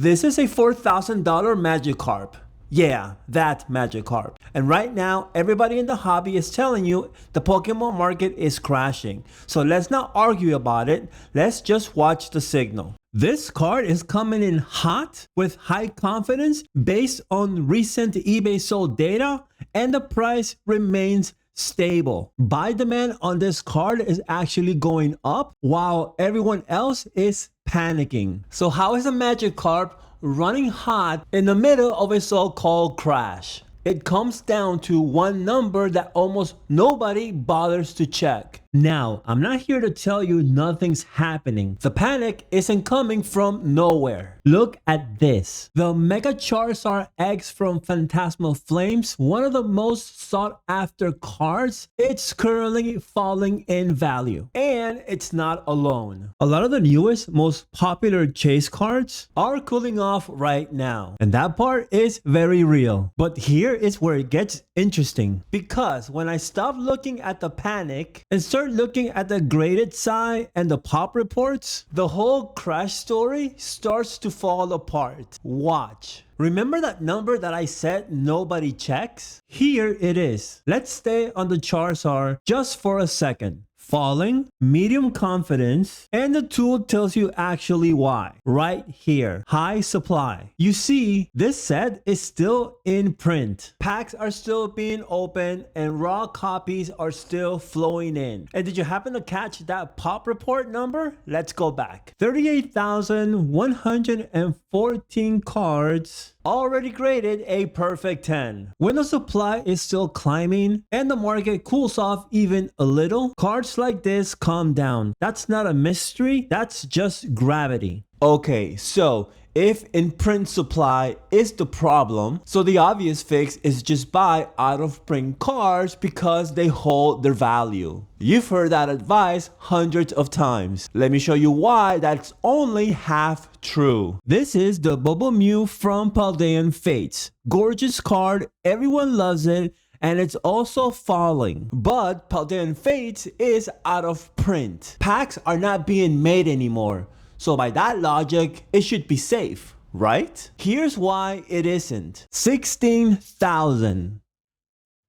This is a $4,000 Magikarp. Yeah, that Magikarp. And right now, everybody in the hobby is telling you the Pokemon market is crashing. So let's not argue about it. Let's just watch the signal. This card is coming in hot with high confidence based on recent eBay sold data, and the price remains stable. Buy demand on this card is actually going up while everyone else is panicking. So how is a Magikarp running hot in the middle of a so-called crash? It comes down to one number that almost nobody bothers to check. Now, I'm not here to tell you nothing's happening. The panic isn't coming from nowhere. Look at this. The Mega Charizard X from Phantasmal Flames, one of the most sought after cards, it's currently falling in value. And it's not alone. A lot of the newest, most popular chase cards are cooling off right now. And that part is very real. But here is where it gets interesting. Because when I stop looking at the panic and start looking at the graded side and the pop reports, the whole crash story starts to fall apart. Watch. Remember that number that I said nobody checks? Here it is. Let's stay on the Charizard just for a second. Falling, medium confidence, and the tool tells you actually why. Right here, high supply. You see, this set is still in print. Packs are still being opened and raw copies are still flowing in. And did you happen to catch that pop report number? Let's go back. 38,114 cards already graded a perfect 10. When the supply is still climbing and the market cools off even a little, cards like this calm down. That's not a mystery, that's just gravity. Okay, so if in-print supply is the problem, so the obvious fix is just buy out-of-print cards because they hold their value. You've heard that advice hundreds of times. Let me show you why that's only half true. This is the Bubble Mew from Paldean Fates. Gorgeous card, everyone loves it, and it's also falling. But Paldean Fates is out of print. Packs are not being made anymore. So by that logic, it should be safe, right? Here's why it isn't. 16,000.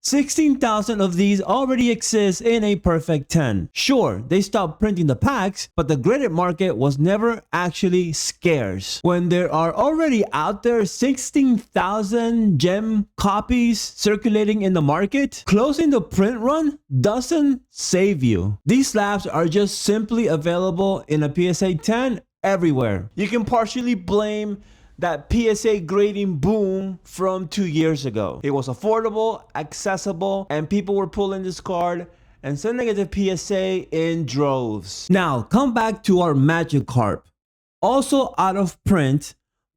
16,000 of these already exist in a perfect 10. Sure, they stopped printing the packs, but the graded market was never actually scarce. When there are already out there 16,000 gem copies circulating in the market, closing the print run doesn't save you. These slabs are just simply available in a PSA 10 everywhere. You can partially blame that PSA grading boom from 2 years ago. It was affordable, accessible, and people were pulling this card and sending it to PSA in droves. Now, come back to our Magikarp. Also out of print,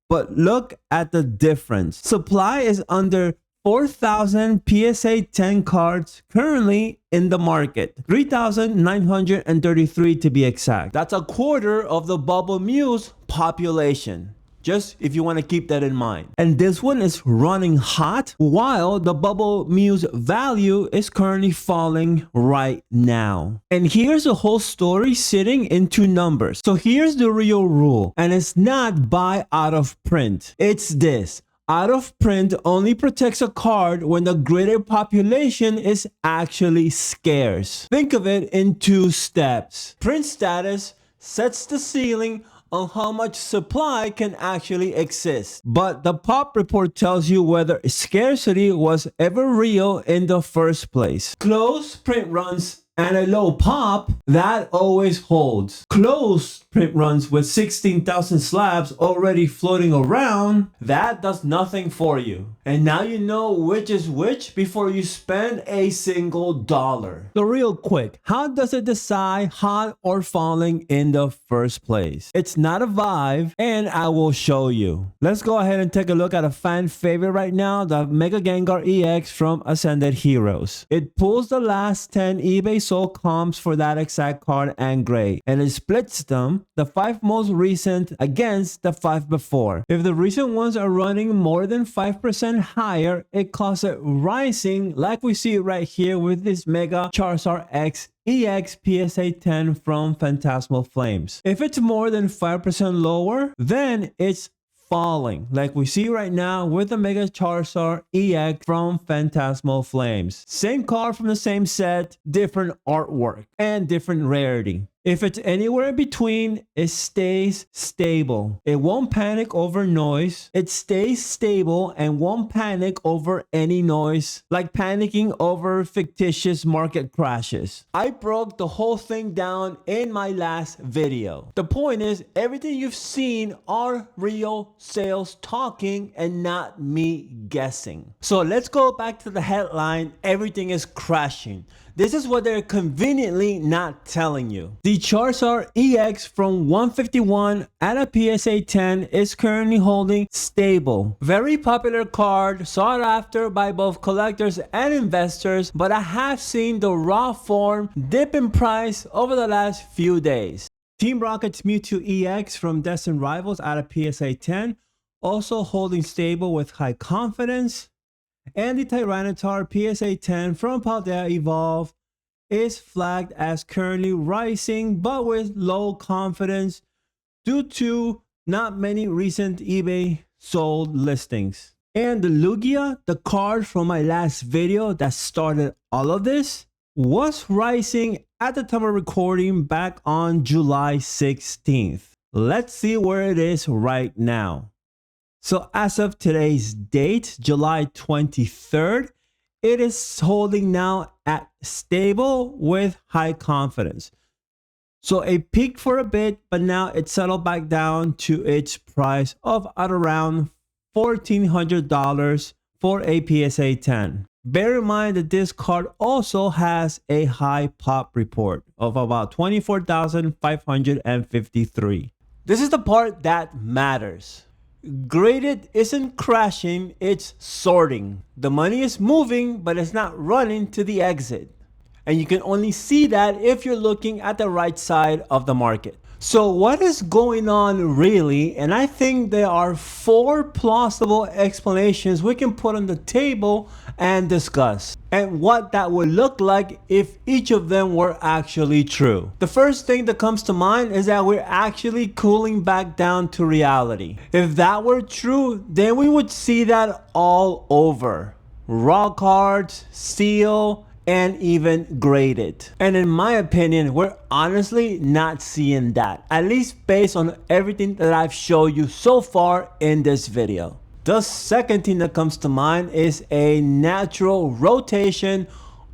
but look at the difference. Supply is under 4,000 PSA 10 cards currently in the market. 3,933 to be exact. That's a quarter of the Bubble Mew's population. Just if you want to keep that in mind. And this one is running hot while the Bubble Mew's value is currently falling right now. And here's the whole story sitting in two numbers. So here's the real rule. And it's not buy out of print. It's this. Out of print only protects a card when the graded population is actually scarce. Think of it in two steps. Print status sets the ceiling on how much supply can actually exist. But the pop report tells you whether scarcity was ever real in the first place. Closed print runs and a low pop, that always holds. Closed print runs with 16,000 slabs already floating around, that does nothing for you. And now you know which is which before you spend a single dollar. So real quick, how does it decide hot or falling in the first place? It's not a vibe, and I will show you. Let's go ahead and take a look at a fan favorite right now, the Mega Gengar EX from Ascended Heroes. It pulls the last 10 eBay sold comps for that exact card and grade, and it splits them, the 5 most recent against the 5 before. If the recent ones are running more than 5% higher, it calls it rising, like we see right here with this Mega Charizard X EX PSA 10 from Phantasmal Flames. If it's more than 5% lower, then it's falling, like we see right now with the Mega Charizard EX from Phantasmal Flames. Same card from the same set, different artwork and different rarity. If it's anywhere in between, it stays stable. It won't panic over noise. It stays stable and won't panic over any noise, like panicking over fictitious market crashes. I broke the whole thing down in my last video. The point is, everything you've seen are real sales talking and not me guessing. So let's go back to the headline, everything is crashing. This is what they're conveniently not telling you. The Charizard EX from 151 at a PSA 10 is currently holding stable. Very popular card, sought after by both collectors and investors, but I have seen the raw form dip in price over the last few days. Team Rocket's Mewtwo EX from Destined Rivals at a PSA 10, also holding stable with high confidence. And the Tyranitar PSA 10 from Paldea Evolve is flagged as currently rising but with low confidence due to not many recent eBay sold listings. And the Lugia, the card from my last video that started all of this, was rising at the time of recording back on July 16th. Let's see where it is right now. So as of today's date, July 23rd, it is holding now at stable with high confidence. So it peaked for a bit, but now it settled back down to its price of at around $1,400 for a PSA 10. Bear in mind that this card also has a high pop report of about 24,553. This is the part that matters. Graded isn't crashing, it's sorting. The money is moving, but it's not running to the exit. And you can only see that if you're looking at the right side of the market. So what is going on really? And I think there are 4 plausible explanations we can put on the table and discuss, and what that would look like if each of them were actually true. The first thing that comes to mind is that we're actually cooling back down to reality. If that were true, then we would see that all over. Raw cards, seal, and even graded. And in my opinion, we're honestly not seeing that, at least based on everything that I've showed you so far in this video. The second thing that comes to mind is a natural rotation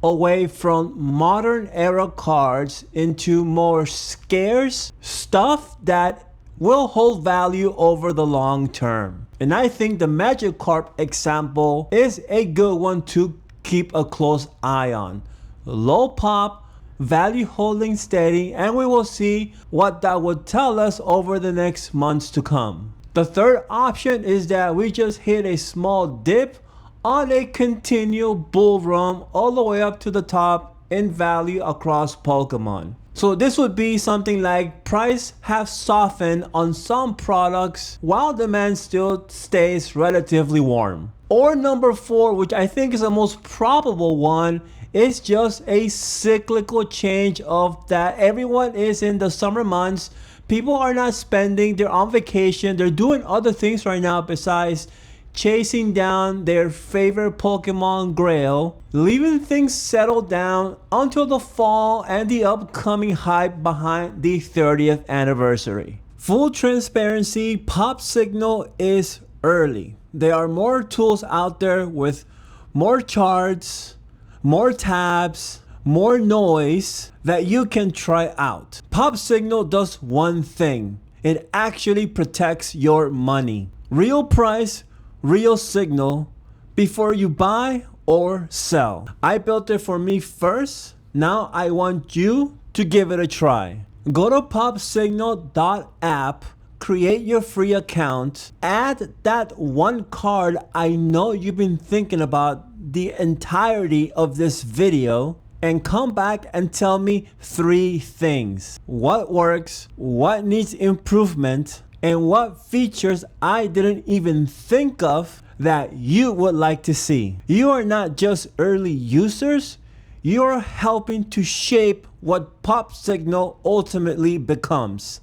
away from modern era cards into more scarce stuff that will hold value over the long term. And I think the Magikarp example is a good one to keep a close eye on. Low pop, value holding steady, and we will see what that would tell us over the next months to come. The third option is that we just hit a small dip on a continual bull run all the way up to the top in value across Pokemon. So this would be something like price have softened on some products while demand still stays relatively warm. Or number 4, which I think is the most probable one, is just a cyclical change of that everyone is in the summer months. People are not spending, they're on vacation, they're doing other things right now besides chasing down their favorite Pokemon Grail, leaving things settle down until the fall and the upcoming hype behind the 30th anniversary. Full transparency, Pop Signal is early. There are more tools out there with more charts, more tabs, more noise that you can try out. Pop Signal does one thing. It actually protects your money. Real price, real signal before you buy or sell. I built it for me first. Now I want you to give it a try. Go to popsignal.app, create your free account, add that one card I know you've been thinking about the entirety of this video, and come back and tell me 3 things. What works, what needs improvement, and what features I didn't even think of that you would like to see. You are not just early users, you are helping to shape what Pop Signal ultimately becomes.